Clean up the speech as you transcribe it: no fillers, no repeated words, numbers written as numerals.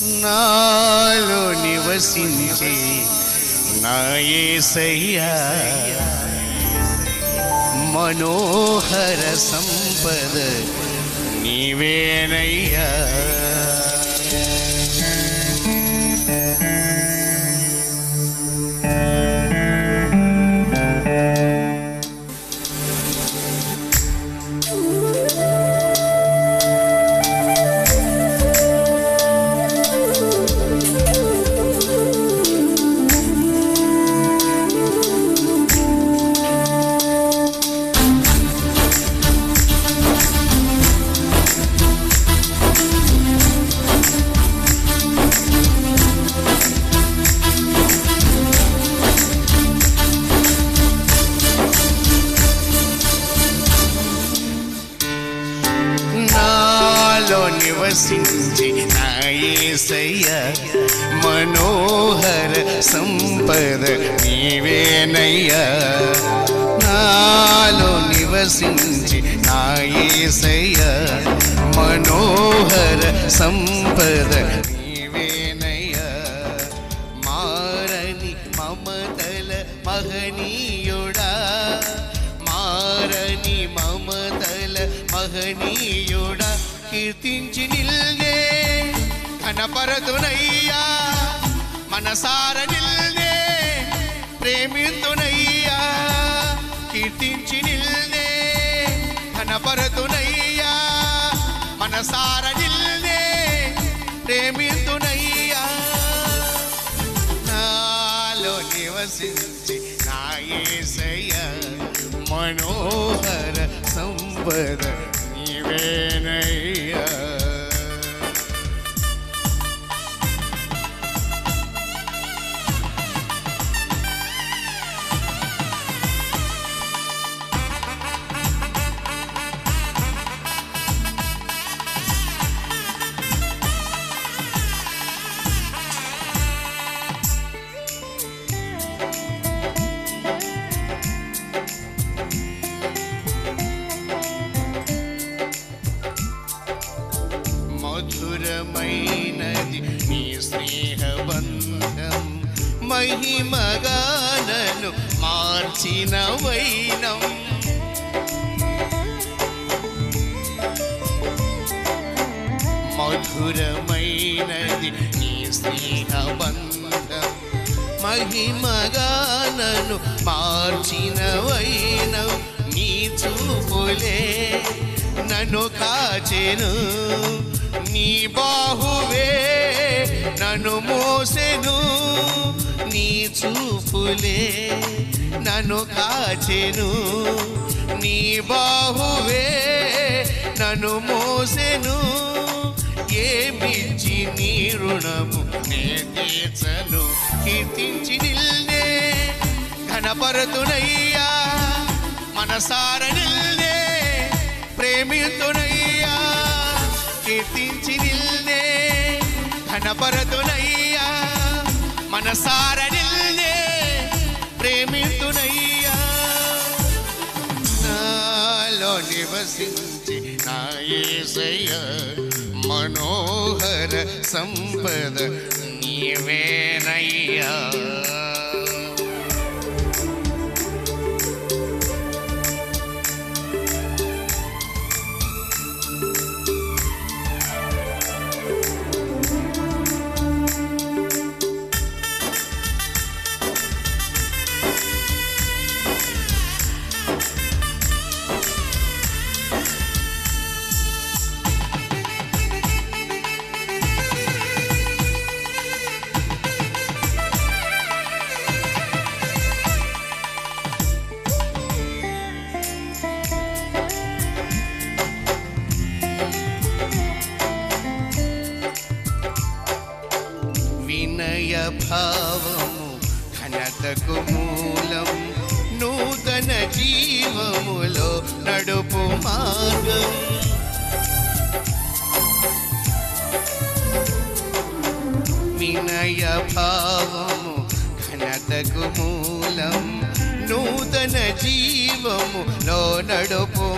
నాలో నివసించే నా యేసయ్యా మనోహర సంపద నీవేనయ్యా. నివసించి నా యేసయ్యా మనోహర సంపద నీవేనయ్యా. నాలో నివసించి నా యేసయ్యా మనోహర సంపద నీవేనయ్యా. మారని మమతల మహనీయుడా, మారని మమతల మహనీయుడా, కీర్తించి నిల్నే ఘనపరతునయ్యా. మనసార నిల్నే ప్రేమితునయ్యా. కీర్తించి నిల్నే ఘనపరతునయ్యా. మనసార నిల్నే ప్రేమితునయ్యా. నాలో నివసించి నా యేసయ్యా మనోహర సంపద నీవేనయ్యా. మధురమైనది నీ స్నేహబంధం, మహిమగా నన్ను మార్చిన వైనం. మధురమైనది నీ స్నేహబంధం, మహిమగా నన్ను మార్చిన వైనం. నీ చూపులే నన్ను కాచెను, నీ బాహువే నన్ను మోసెను. నీ చూపులే నన్ను కాచెను, నీ బాహువే నన్ను మోసెను. ఏమిచ్చి నీ రుణము నే తీర్చను. కీర్తించి నిల్నే ఘనపరతునయ్యా. మనసార నిల్నే ప్రేమితునయ్యా. కీర్తించి నిల్నే ఘనపరతునయ్యా. మనసార నిల్నే ప్రేమితునయ్యా. నాలో నివసించి నా యేసయ్యా మనోహర సంపద నీవేనయ్యా. వినయ భావము ఘనతకు మూలం, నూతన జీవములో నడుపు మార్గం. వినయ భావము ఘనతకు మూలం, నూతన జీవములో నడుపు